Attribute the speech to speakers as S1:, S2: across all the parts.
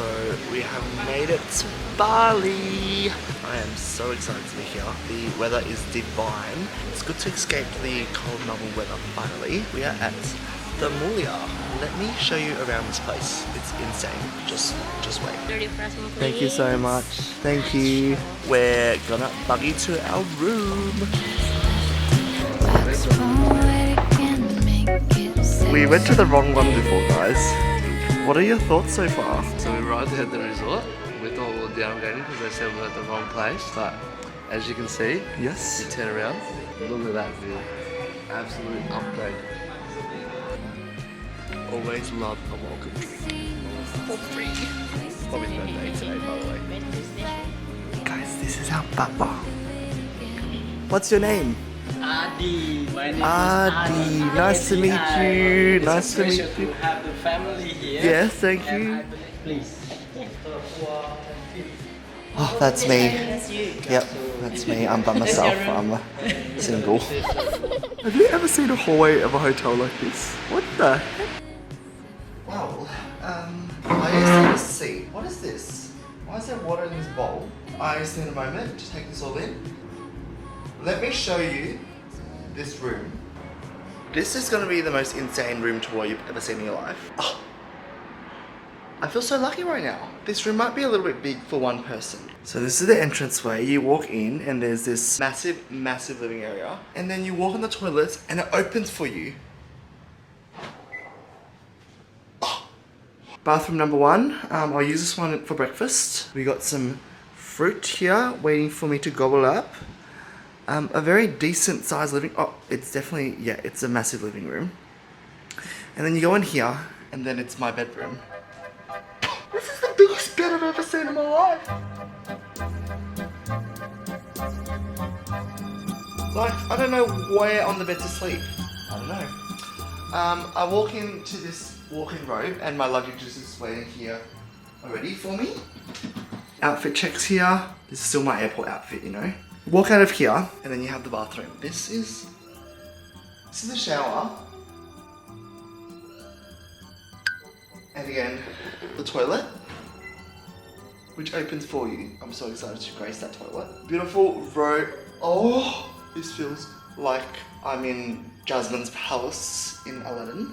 S1: So we have made it to Bali. I am so excited to be here. The weather is divine. It's good to escape the cold Melbourne weather finally. We are at the MULIA. Let me show you around this place. It's insane. Just wait. Thank you so much. Thank you. We're gonna buggy to our room. We went to the wrong one before, guys. What are your thoughts so far? So we arrived at the resort. We thought we were downgrading because they said we were at the wrong place, but as you can see, yes, you turn around, look at that view. Absolute upgrade. Always love a welcome drink. For free. Bobby's birthday today, by the way. Guys, this is our butler. What's your name?
S2: Adi. My name
S1: Adi.
S2: is Adi.
S1: Nice to meet you. Nice to meet you.
S2: To have the family here.
S1: Yes, thank you.
S2: Please.
S1: Oh, that's me. Yep, that's me. I'm by myself. I'm single. Have you ever seen a hallway of a hotel like this? What the heck? Wow. I just see. What is this? Why is there water in this bowl? I just need a moment to take this all in. Let me show you this room. This is going to be the most insane room tour you've ever seen in your life. Oh, I feel so lucky right now. This room might be a little bit big for one person. So this is the entranceway. You walk in and there's this massive, massive living area. And then you walk on the toilets and it opens for you. Oh. Bathroom number one. I'll use this one for breakfast. We got some fruit here waiting for me to gobble up. A very decent sized living, oh, it's definitely, yeah, it's a massive living room. And then you go in here, and then it's my bedroom. This is the biggest bed I've ever seen in my life. Like, I don't know where on the bed to sleep. I don't know. I walk into this walk-in robe, and my luggage is just waiting here already for me. Outfit checks here. This is still my airport outfit, you know. Walk out of here, and then you have the bathroom. This is the shower. And again, the toilet, which opens for you. I'm so excited to grace that toilet. Beautiful robe. Oh, this feels like I'm in Jasmine's palace in Aladdin.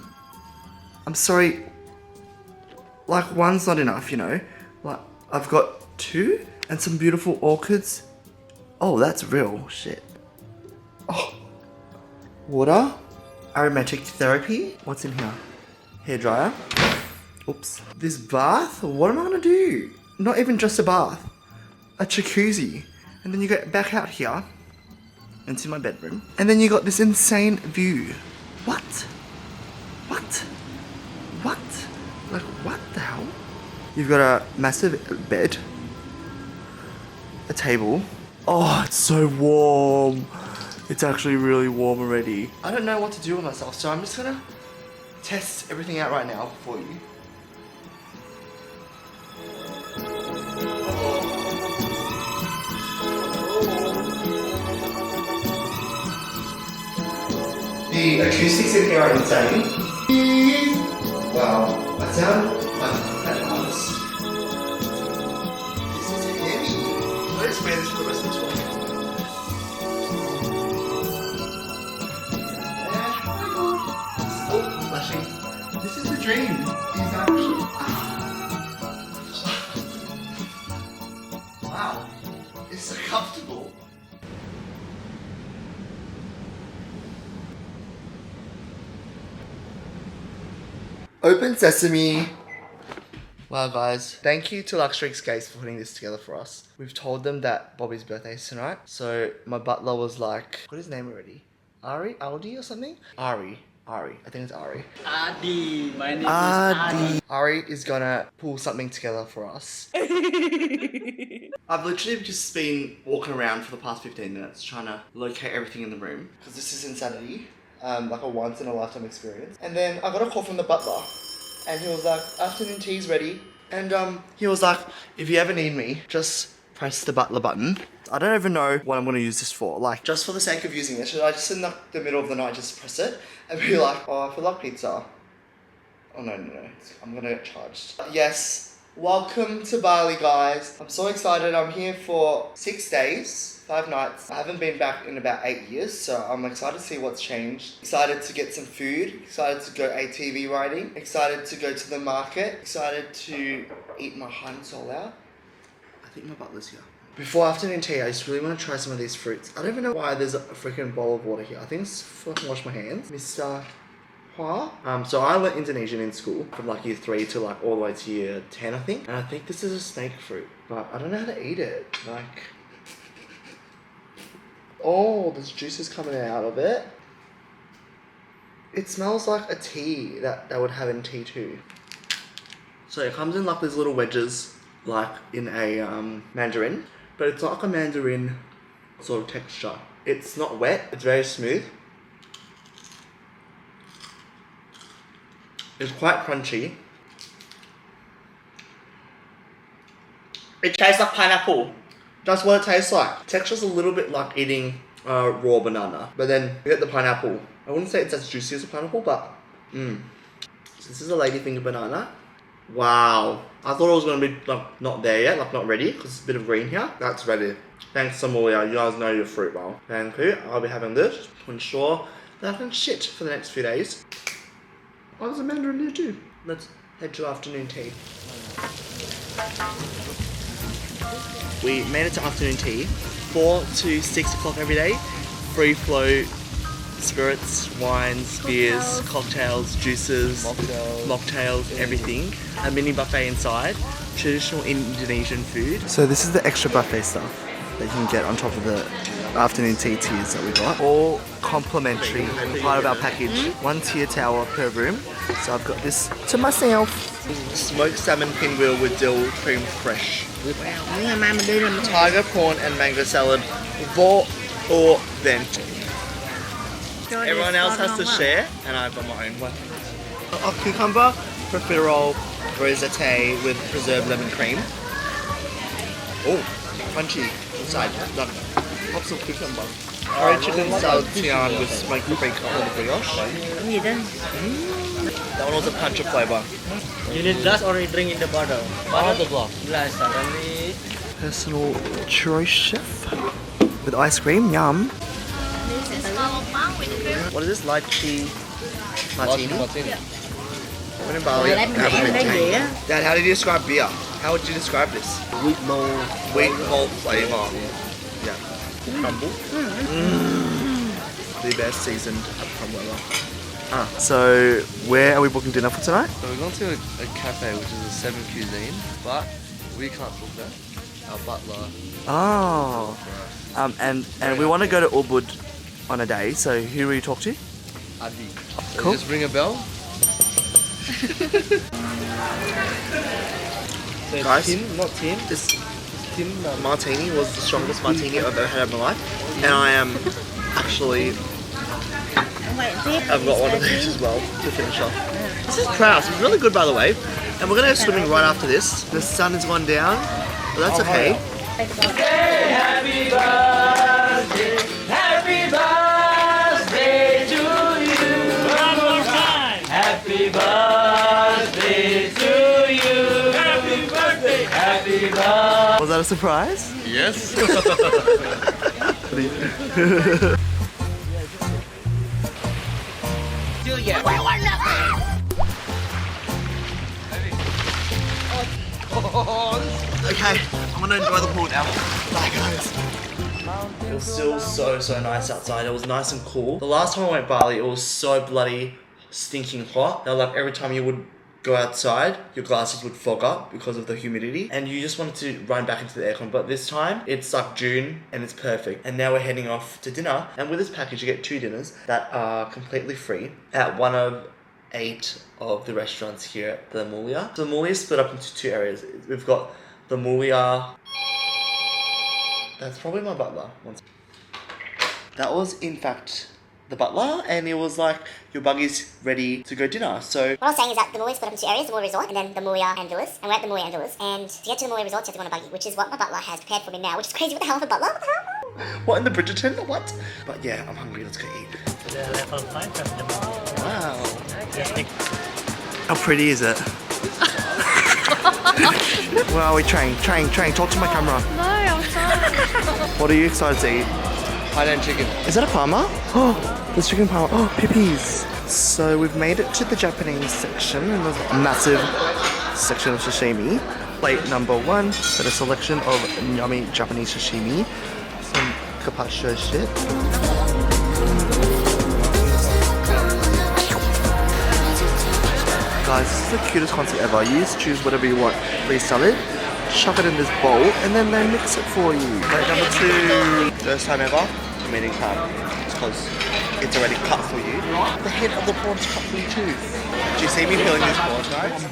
S1: I'm sorry, like one's not enough, you know. Like, I've got two and some beautiful orchids. Oh, that's real shit. Oh, water, aromatic therapy. What's in here? Hairdryer. Oops. This bath. What am I gonna do? Not even just a bath. A jacuzzi. And then you go back out here into my bedroom. And then you got this insane view. What? What? What? Like, what the hell? You've got a massive bed. A table. Oh, it's so warm. It's actually really warm already. I don't know what to do with myself, so I'm just gonna test everything out right now for you. The acoustics in here are insane. Wow, I sound like an artist. This is heavy. Let's wear this for the rest of the tour. Oh, flashing. This is the dream. It's actually... Wow. It's so comfortable. Open sesame. Wow guys, thank you to Luxury Escapes for putting this together for us. We've told them that Bobby's birthday is tonight, so my butler was like, what is his name already? Aldi or something? Ari, I think it's Ari.
S2: Adi. My name is Adi.
S1: Ari is gonna pull something together for us. I've literally just been walking around for the past 15 minutes trying to locate everything in the room, because this is insanity. Like a once in a lifetime experience. And then I got a call from the butler. And he was like, afternoon tea's ready. And he was like, if you ever need me, just press the butler button. I don't even know what I'm going to use this for. Like, just for the sake of using it, should I just in the middle of the night just press it and be like, oh, I feel like pizza. Oh, no. I'm going to get charged. Yes, Welcome to Bali, guys. I'm so excited. I'm here for 6 days, 5 nights. I haven't been back in about 8 years, so I'm excited to see what's changed. Excited to get some food. Excited to go ATV riding. Excited to go to the market. Excited to eat my heart and soul out. I think my butler's here. Before afternoon tea, I just really want to try some of these fruits. I don't even know why there's a freaking bowl of water here. I think it's so I can wash my hands. Mr. So I learned Indonesian in school from like year 3 to like all the way to year 10, I think. And I think this is a snake fruit, but I don't know how to eat it. Like, oh, there's juices coming out of it. It smells like a tea that they would have in tea too. So it comes in like these little wedges, like in a mandarin, but it's not like a mandarin sort of texture. It's not wet, it's very smooth. It's quite crunchy. It tastes like pineapple. That's what it tastes like. Texture's a little bit like eating raw banana, but then you get the pineapple. I wouldn't say it's as juicy as a pineapple, but So this is a ladyfinger banana. Wow. I thought it was gonna be like not there yet, like not ready, because it's a bit of green here. That's ready. Thanks, MULIA. You guys know your fruit well. Thank you. I'll be having this to ensure that I can shit for the next few days. Oh, there's a mandarin there too. Let's head to afternoon tea. We made it to afternoon tea. 4 to 6 o'clock every day. Free flow spirits, wines, beers, cocktails, juices, mocktails, everything. A mini buffet inside. Traditional Indonesian food. So this is the extra buffet stuff that you can get on top of the afternoon tea tiers that we got. All complimentary, part of our package. 1 tier tower per room. So I've got this to myself. Smoked salmon pinwheel with dill cream fresh. Tiger prawn and mango salad. Raw or vent. Everyone else has to share, and I've got my own one. Cucumber, profiterole, rosette with preserved lemon cream. Oh, crunchy inside. Done. Pops of cucumber. Curry chicken salad tian with smoked bacon on brioche. That one was a punch of flavour.
S2: You need glass or you drink in the bottle?
S1: Bottle the glass.
S2: Glass, only.
S1: Personal choice chef with ice cream. Yum. What is this? Lychee martini? When in Bali, Dad, how did you describe beer? How would you describe this? Wheat malt flavour. Yeah. Crumble. The best seasoned crumble ever. So where are we booking dinner for tonight?
S3: So we're going to a cafe which is a 7 cuisine, but we can't book that. Our butler.
S1: Oh. And we want to go to Ubud on a day, so who will you talk to?
S3: Adi. So
S1: Cool.
S3: you just ring a bell.
S2: So
S1: Guys,
S2: Tim, not Tim.
S1: This martini was the strongest martini I've ever had in my life, and I am actually I've got one of these as well to finish off. This is Kraus. It's really good, by the way. And we're gonna go swimming right after this. The sun has gone down, but that's okay.
S2: Happy birthday to you. One more time. Happy birthday to you. Happy birthday. Happy birthday.
S1: Was that a surprise?
S3: Yes.
S1: Okay, I'm gonna enjoy the pool now. Bye, guys. It was still so nice outside. It was nice and cool. The last time I went to Bali, it was so bloody stinking hot. Now, like every time you would go outside, your glasses would fog up because of the humidity, and you just wanted to run back into the aircon. But this time, it's like June, and it's perfect. And now we're heading off to dinner. And with this package, you get 2 dinners that are completely free at one of 8 of the restaurants here at the MULIA. So the MULIA is split up into 2 areas. We've got the MULIA. That's probably my butler. That was in fact the butler, and it was like, your buggy's ready to go dinner. So
S4: what I was saying is that the MULIA split up into 2 areas, the MULIA Resort and then the MULIA and Villas. And we're at the MULIA and Villas. And to get to the MULIA Resort, you have to go on a buggy, which is what my butler has prepared for me now, which is crazy. What the hell of a butler? What the hell?
S1: what in the Bridgerton? What? But yeah, I'm hungry. Let's go eat.
S2: The level 5 of the
S1: Wow.
S2: okay.
S1: How pretty is it? Where are we? Train. Talk to my camera.
S5: No, I'm sorry.
S1: What are you excited to eat?
S3: Highland chicken.
S1: Is that a parma? Oh, there's chicken parma. Oh, pippies. So we've made it to the Japanese section, and there's a massive section of sashimi. Plate number 1, got a selection of yummy Japanese sashimi. Some carpaccio shit. Guys, this is the cutest concept ever. You just choose whatever you want. Freestyle it, chuck it in this bowl, and then they mix it for you. Plate number 2. First time ever, I'm eating crab. It's because it's already cut for you. The head of the prawn's cut for you too. Do you see me peeling this prawn, guys?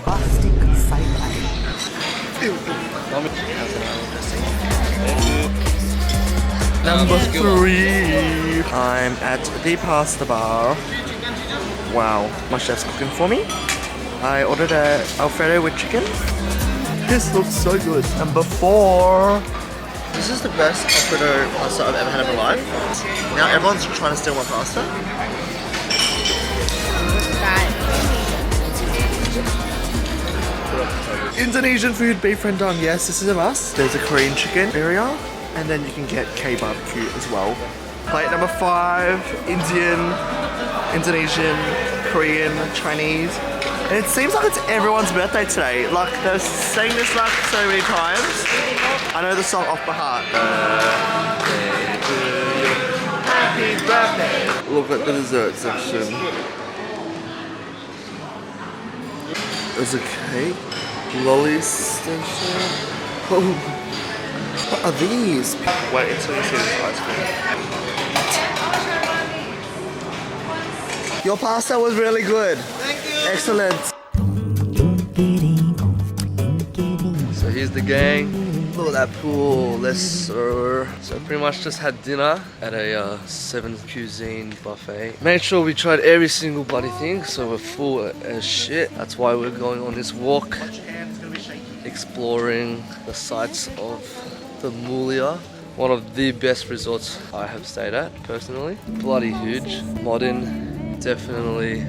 S1: Number 3. I'm at the pasta bar. Wow, my chef's cooking for me. I ordered a Alfredo with chicken. This looks so good. Number 4. This is the best Alfredo pasta I've ever had in my life. Now everyone's trying to steal my pasta. Indonesian food, beef rendang. Yes, this is a must. There's a Korean chicken area, and then you can get K barbecue as well. Plate number 5, Indian, Indonesian, Korean, Chinese. And it seems like it's everyone's birthday today. Like, they're saying this like so many times. I know the song off by heart. Happy birthday. Look at the dessert section. There's a cake, lolly station. Oh, what are these? Wait until you see this ice cream. Your pasta was really good. Thank you. Excellent.
S3: So here's the gang. Look at that pool. So pretty much just had dinner at a 7 cuisine buffet. Made sure we tried every single bloody thing, so we're full as shit. That's why we're going on this walk, exploring the sights of the MULIA. One of the best resorts I have stayed at, personally. Bloody huge, modern, definitely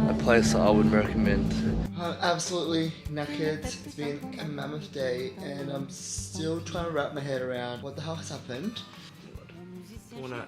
S3: a place I would recommend.
S1: I'm absolutely knackered. It's been a mammoth day and I'm still trying to wrap my head around what the hell has happened. I wanna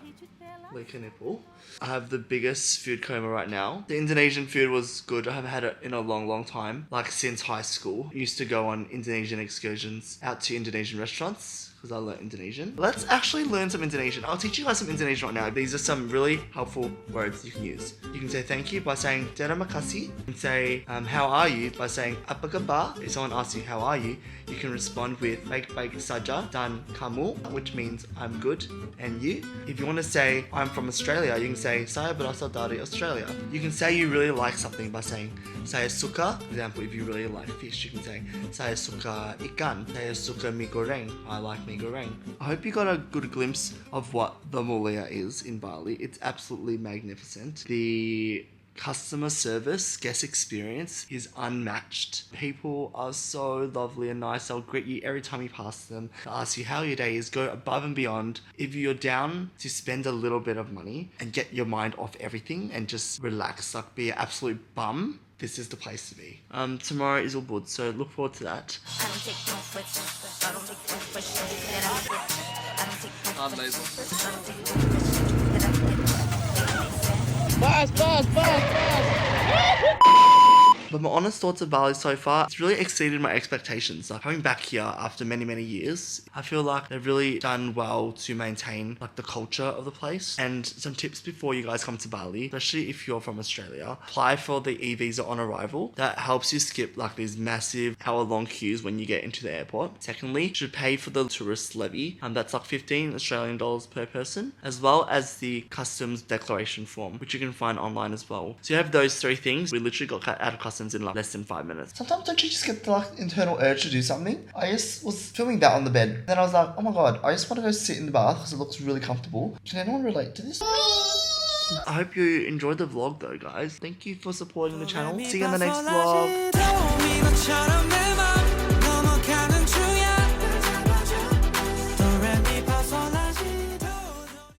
S1: lick a nipple. I have the biggest food coma right now. The Indonesian food was good. I haven't had it in a long time. Like since high school. I used to go on Indonesian excursions out to Indonesian restaurants because I learned Indonesian. Let's actually learn some Indonesian. I'll teach you guys some Indonesian right now. These are some really helpful words you can use. You can say thank you by saying terima kasih. You can say how are you by saying apa kabar. If someone asks you how are you, you can respond with baik-baik saja dan kamu, which means I'm good and you. If you want to say I'm from Australia, you can say saya berasal dari Australia. You can say you really like something by saying saya suka. For example, if you really like fish, you can say saya suka ikan. Saya suka mie goreng. I like mie goreng. I hope you got a good glimpse of what the MULIA is in Bali. It's absolutely magnificent. The customer service, guest experience is unmatched. People are so lovely and nice. They'll greet you every time you pass them. They'll ask you how your day is, go above and beyond. If you're down to spend a little bit of money and get your mind off everything and just relax, like be an absolute bum, this is the place to be. Tomorrow is Ubud, so look forward to that. But my honest thoughts of Bali so far, it's really exceeded my expectations. Like coming back here after many years, I feel like they've really done well to maintain like the culture of the place. And some tips before you guys come to Bali, especially if you're from Australia, apply for the e-visa on arrival. That helps you skip like these massive hour-long queues when you get into the airport. Secondly, you should pay for the tourist levy, and that's like 15 Australian dollars per person, as well as the customs declaration form, which you can find online as well. So you have those 3 things. We literally got cut out of customs in like less than 5 minutes. Sometimes don't you just get the like internal urge to do something? I just was filming that on the bed. Then I was like, oh my god, I just want to go sit in the bath because it looks really comfortable. Can anyone relate to this? I hope you enjoyed the vlog though, guys. Thank you for supporting the channel. See you in the next vlog.